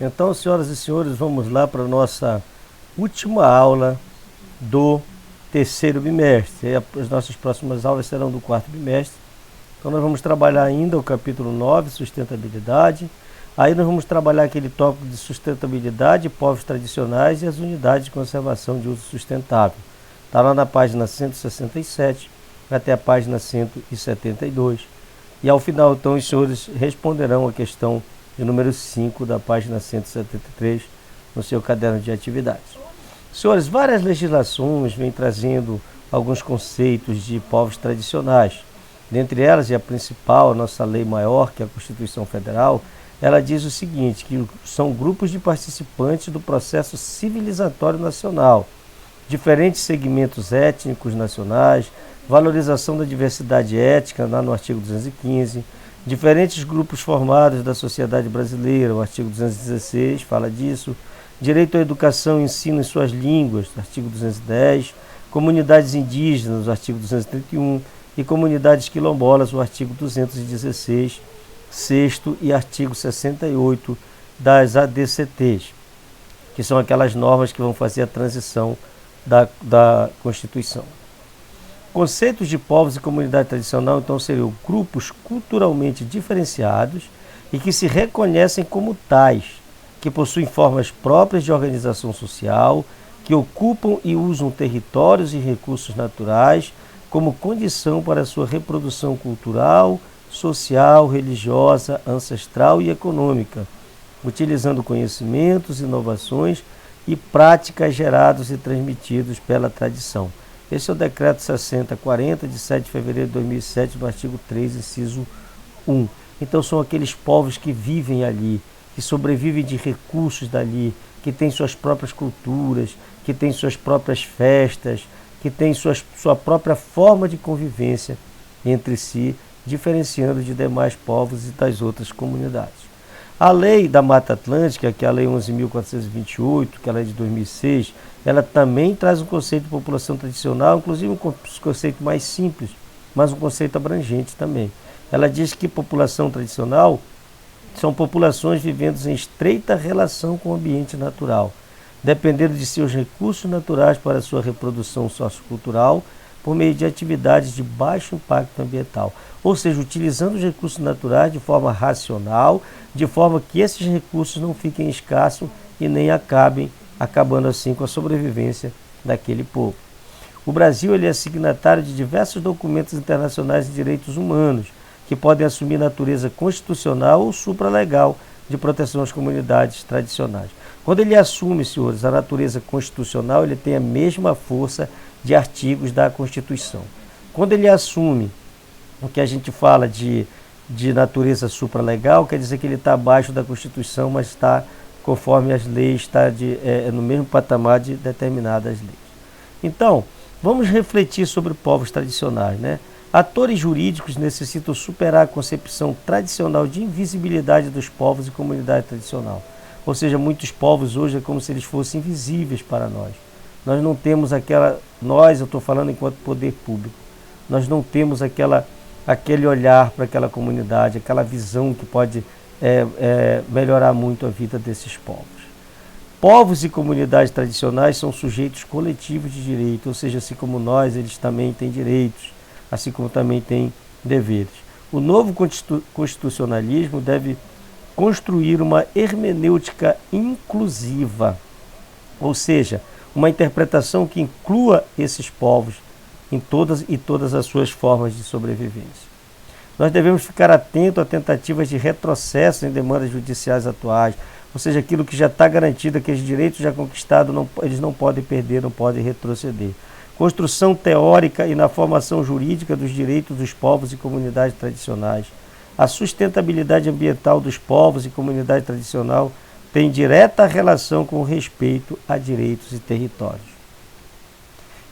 Então, senhoras e senhores, vamos lá para a nossa última aula do terceiro bimestre. As nossas próximas aulas serão do quarto bimestre. Então, nós vamos trabalhar ainda o capítulo 9, sustentabilidade. Aí nós vamos trabalhar aquele tópico de sustentabilidade, povos tradicionais e as unidades de conservação de uso sustentável. Está lá na página 167 até a página 172. E ao final, então, os senhores responderão a questão de número 5 da página 173 no seu caderno de atividades. Senhores, várias legislações vêm trazendo alguns conceitos de povos tradicionais. Dentre elas, e a principal, a nossa lei maior, que é a Constituição Federal, ela diz o seguinte, que são grupos de participantes do processo civilizatório nacional, diferentes segmentos étnicos nacionais, valorização da diversidade étnica, lá no artigo 215, diferentes grupos formados da sociedade brasileira, o artigo 216 fala disso, direito à educação e ensino em suas línguas, artigo 210, comunidades indígenas, o artigo 231, e comunidades quilombolas, o artigo 216, sexto e artigo 68 das ADCTs, que são aquelas normas que vão fazer a transição da Constituição. Conceitos de povos e comunidade tradicional, então, seriam grupos culturalmente diferenciados e que se reconhecem como tais, que possuem formas próprias de organização social, que ocupam e usam territórios e recursos naturais como condição para a sua reprodução cultural, social, religiosa, ancestral e econômica, utilizando conhecimentos, inovações e práticas gerados e transmitidos pela tradição. Esse é o Decreto 6040, de 7 de fevereiro de 2007, no artigo 3, inciso 1. Então são aqueles povos que vivem ali, que sobrevivem de recursos dali, que têm suas próprias culturas, que têm suas próprias festas, que têm sua própria forma de convivência entre si, diferenciando de demais povos e das outras comunidades. A lei da Mata Atlântica, que é a lei 11.428, que é a lei de 2006, ela também traz um conceito de população tradicional, inclusive um conceito mais simples, mas um conceito abrangente também. Ela diz que população tradicional são populações vivendo em estreita relação com o ambiente natural, dependendo de seus recursos naturais para sua reprodução sociocultural, por meio de atividades de baixo impacto ambiental. Ou seja, utilizando os recursos naturais de forma racional, de forma que esses recursos não fiquem escassos e nem acabando assim com a sobrevivência daquele povo. O Brasil ele é signatário de diversos documentos internacionais de direitos humanos, que podem assumir natureza constitucional ou supralegal de proteção às comunidades tradicionais. Quando ele assume, senhores, a natureza constitucional, ele tem a mesma força de artigos da Constituição. Quando ele assume o que a gente fala de natureza supralegal, quer dizer que ele está abaixo da Constituição, mas está conforme as leis, está no mesmo patamar de determinadas leis. Então, vamos refletir sobre povos tradicionais, né? Atores jurídicos necessitam superar a concepção tradicional de invisibilidade dos povos e comunidade tradicional. Ou seja, muitos povos hoje é como se eles fossem invisíveis para nós. Nós não temos eu estou falando enquanto poder público, nós não temos aquele olhar para aquela comunidade, aquela visão que pode melhorar muito a vida desses povos. Povos e comunidades tradicionais são sujeitos coletivos de direito, ou seja, assim como nós, eles também têm direitos, assim como também têm deveres. O novo constitucionalismo deve construir uma hermenêutica inclusiva, ou seja, uma interpretação que inclua esses povos em todas as suas formas de sobrevivência. Nós devemos ficar atentos a tentativas de retrocesso em demandas judiciais atuais, ou seja, aquilo que já está garantido, aqueles direitos já conquistados, eles não podem perder, não podem retroceder. Construção teórica e na formação jurídica dos direitos dos povos e comunidades tradicionais. A sustentabilidade ambiental dos povos e comunidade tradicional tem direta relação com o respeito a direitos e territórios.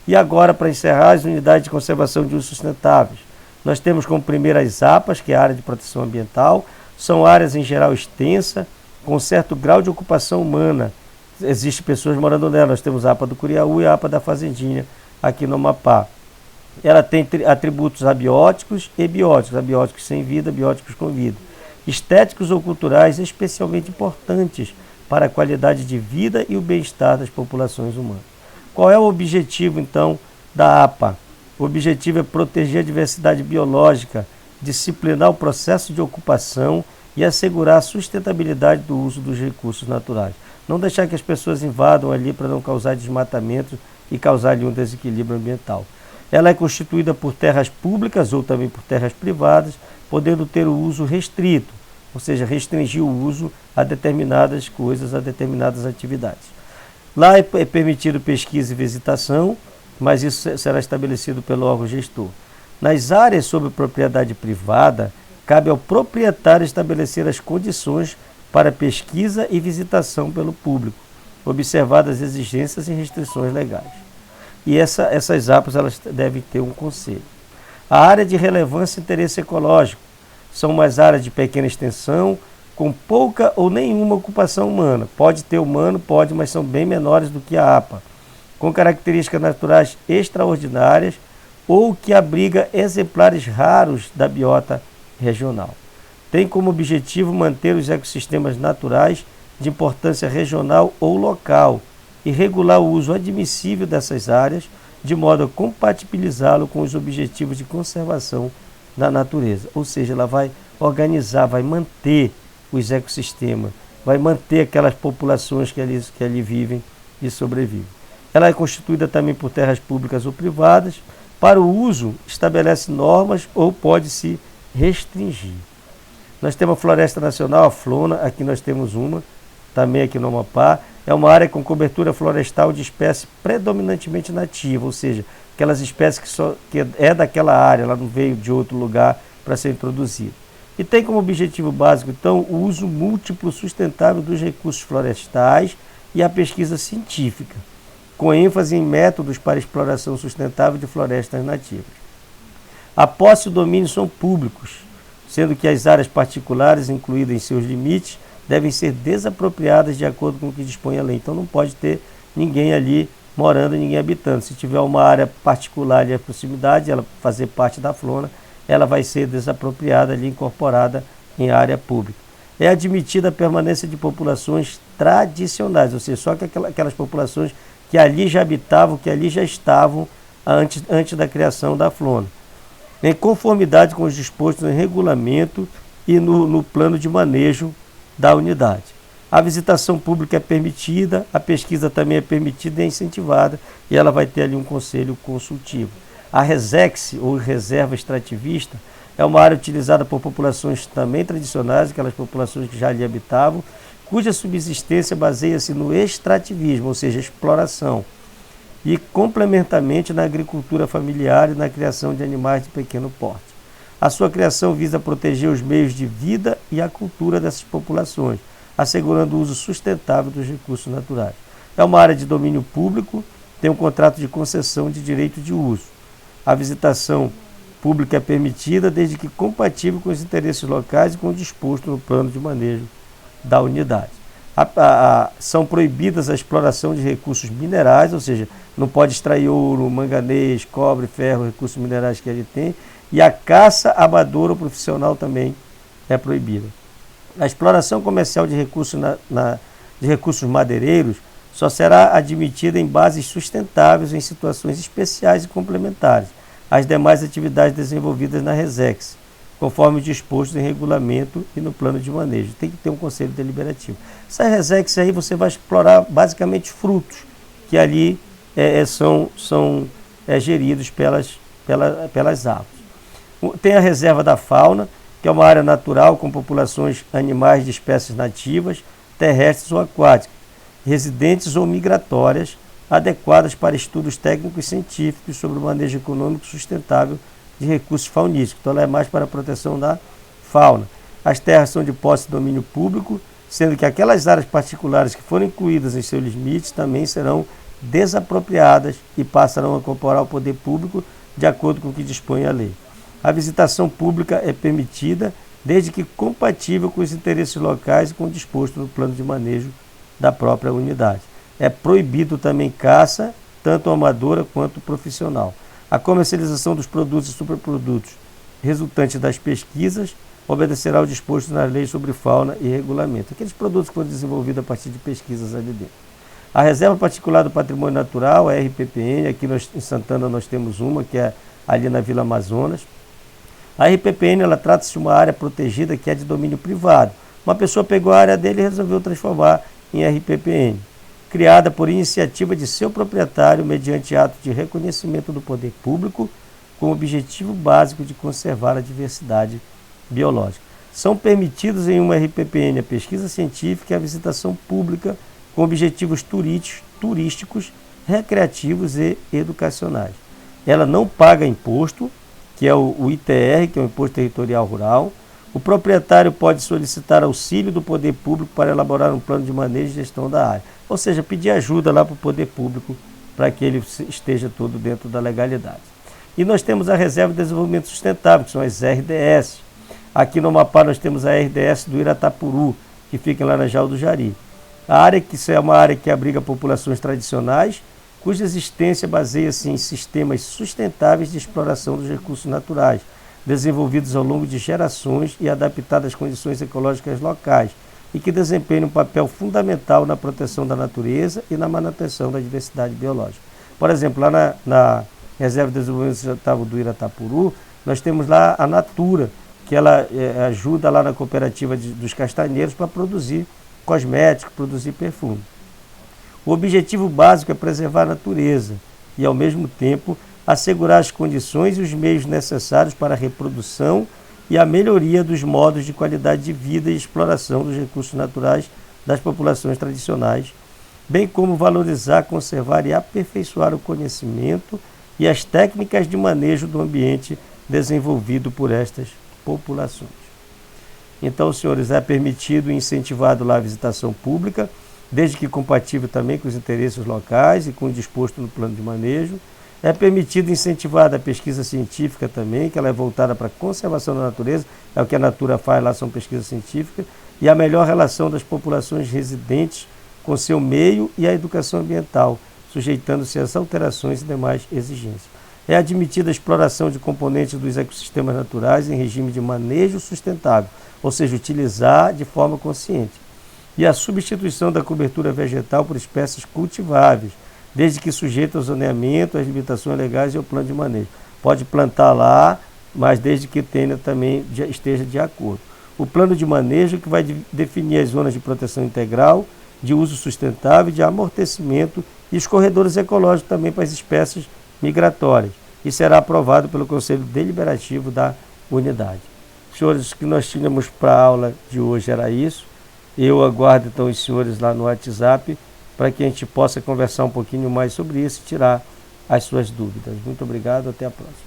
E agora, para encerrar, as unidades de conservação de usos sustentáveis. Nós temos como primeira as APAs, que é a área de proteção ambiental, são áreas em geral extensas, com certo grau de ocupação humana. Existem pessoas morando nela, nós temos a APA do Curiaú e a APA da Fazendinha, aqui no Amapá. Ela tem atributos abióticos e bióticos, abióticos sem vida, bióticos com vida. Estéticos ou culturais especialmente importantes para a qualidade de vida e o bem-estar das populações humanas. Qual é o objetivo, então, da APA? O objetivo é proteger a diversidade biológica, disciplinar o processo de ocupação e assegurar a sustentabilidade do uso dos recursos naturais. Não deixar que as pessoas invadam ali para não causar desmatamento e causar ali um desequilíbrio ambiental. Ela é constituída por terras públicas ou também por terras privadas, podendo ter o uso restrito, ou seja, restringir o uso a determinadas coisas, a determinadas atividades. Lá é permitido pesquisa e visitação, mas isso será estabelecido pelo órgão gestor. Nas áreas sob propriedade privada, cabe ao proprietário estabelecer as condições para pesquisa e visitação pelo público, observadas as exigências e restrições legais. E essas APAs elas devem ter um conselho. A área de relevância e interesse ecológico são umas áreas de pequena extensão, com pouca ou nenhuma ocupação humana. Pode ter humano, pode, mas são bem menores do que a APA, com características naturais extraordinárias ou que abriga exemplares raros da biota regional. Tem como objetivo manter os ecossistemas naturais de importância regional ou local e regular o uso admissível dessas áreas, de modo a compatibilizá-lo com os objetivos de conservação da natureza. Ou seja, ela vai organizar, vai manter os ecossistemas, vai manter aquelas populações que ali vivem e sobrevivem. Ela é constituída também por terras públicas ou privadas. Para o uso, estabelece normas ou pode se restringir. Nós temos a Floresta Nacional, a Flona, aqui nós temos uma, também aqui no Amapá. É uma área com cobertura florestal de espécie predominantemente nativa, ou seja, aquelas espécies que é daquela área, ela não veio de outro lugar para ser introduzida. E tem como objetivo básico, então, o uso múltiplo sustentável dos recursos florestais e a pesquisa científica, com ênfase em métodos para exploração sustentável de florestas nativas. A posse e o domínio são públicos, sendo que as áreas particulares, incluídas em seus limites, devem ser desapropriadas de acordo com o que dispõe a lei. Então não pode ter ninguém ali morando, ninguém habitando. Se tiver uma área particular ali à proximidade, ela fazer parte da Flona, ela vai ser desapropriada ali, incorporada em área pública. É admitida a permanência de populações tradicionais, ou seja, só que aquelas populações que ali já habitavam, que ali já estavam antes da criação da Flona, em conformidade com os dispostos em regulamento e no plano de manejo da unidade. A visitação pública é permitida, a pesquisa também é permitida e é incentivada, e ela vai ter ali um conselho consultivo. A RESEX, ou Reserva Extrativista, é uma área utilizada por populações também tradicionais, aquelas populações que já ali habitavam, cuja subsistência baseia-se no extrativismo, ou seja, exploração, e complementarmente na agricultura familiar e na criação de animais de pequeno porte. A sua criação visa proteger os meios de vida e a cultura dessas populações, assegurando o uso sustentável dos recursos naturais. É uma área de domínio público, tem um contrato de concessão de direito de uso. A visitação pública é permitida desde que compatível com os interesses locais e com o disposto no plano de manejo da unidade. São proibidas a exploração de recursos minerais, ou seja, não pode extrair ouro, manganês, cobre, ferro, recursos minerais que ele tem, e a caça amadora ou profissional também é proibida. A exploração comercial de recursos madeireiros só será admitida em bases sustentáveis em situações especiais e complementares às demais atividades desenvolvidas na RESEX, conforme disposto em regulamento e no plano de manejo. Tem que ter um conselho deliberativo. Essa RESEX aí você vai explorar basicamente frutos que ali são geridos pelas aves. Tem a reserva da fauna, que é uma área natural com populações animais de espécies nativas, terrestres ou aquáticas, residentes ou migratórias, adequadas para estudos técnicos e científicos sobre o manejo econômico sustentável de recursos faunísticos. Então ela é mais para a proteção da fauna. As terras são de posse e domínio público, sendo que aquelas áreas particulares que forem incluídas em seus limites também serão desapropriadas e passarão a incorporar ao poder público de acordo com o que dispõe a lei. A visitação pública é permitida desde que compatível com os interesses locais e com o disposto no plano de manejo da própria unidade. É proibido também caça, tanto amadora quanto profissional. A comercialização dos produtos e superprodutos resultantes das pesquisas obedecerá ao disposto nas leis sobre fauna e regulamento. Aqueles produtos que foram desenvolvidos a partir de pesquisas ali dentro. A Reserva Particular do Patrimônio Natural, a RPPN, aqui em Santana nós temos uma, que é ali na Vila Amazonas. A RPPN, ela trata-se de uma área protegida que é de domínio privado. Uma pessoa pegou a área dele e resolveu transformar em RPPN, criada por iniciativa de seu proprietário mediante ato de reconhecimento do poder público, com o objetivo básico de conservar a diversidade biológica. São permitidos em uma RPPN a pesquisa científica e a visitação pública com objetivos turísticos, recreativos e educacionais. Ela não paga imposto, que é o ITR, que é o Imposto Territorial Rural. O proprietário pode solicitar auxílio do poder público para elaborar um plano de manejo e gestão da área. Ou seja, pedir ajuda lá para o poder público para que ele esteja todo dentro da legalidade. E nós temos a Reserva de Desenvolvimento Sustentável, que são as RDS. Aqui no Amapá nós temos a RDS do Iratapuru, que fica lá na Jal do Jari. A área que é uma área que abriga populações tradicionais, cuja existência baseia-se em sistemas sustentáveis de exploração dos recursos naturais, desenvolvidos ao longo de gerações e adaptados às condições ecológicas locais, e que desempenham um papel fundamental na proteção da natureza e na manutenção da diversidade biológica. Por exemplo, lá na Reserva de Desenvolvimento Sustentável do Iratapuru, nós temos lá a Natura, que ela ajuda lá na cooperativa dos castanheiros para produzir cosméticos, produzir perfume. O objetivo básico é preservar a natureza e, ao mesmo tempo, assegurar as condições e os meios necessários para a reprodução e a melhoria dos modos de qualidade de vida e exploração dos recursos naturais das populações tradicionais, bem como valorizar, conservar e aperfeiçoar o conhecimento e as técnicas de manejo do ambiente desenvolvido por estas populações. Então, senhores, é permitido e incentivado lá a visitação pública, desde que compatível também com os interesses locais e com o disposto no plano de manejo. É permitido e incentivada a pesquisa científica também, que ela é voltada para a conservação da natureza, é o que a Natura faz lá, são pesquisas científicas, e a melhor relação das populações residentes com seu meio e a educação ambiental, sujeitando-se às alterações e demais exigências. É admitida a exploração de componentes dos ecossistemas naturais em regime de manejo sustentável, ou seja, utilizar de forma consciente. E a substituição da cobertura vegetal por espécies cultiváveis, desde que sujeita ao zoneamento, às limitações legais e ao plano de manejo. Pode plantar lá, mas desde que esteja de acordo. O plano de manejo que vai definir as zonas de proteção integral, de uso sustentável, de amortecimento e os corredores ecológicos também para as espécies migratórias. E será aprovado pelo Conselho Deliberativo da unidade. Senhores, o que nós tínhamos para a aula de hoje era isso. Eu aguardo então os senhores lá no WhatsApp para que a gente possa conversar um pouquinho mais sobre isso e tirar as suas dúvidas. Muito obrigado, até a próxima.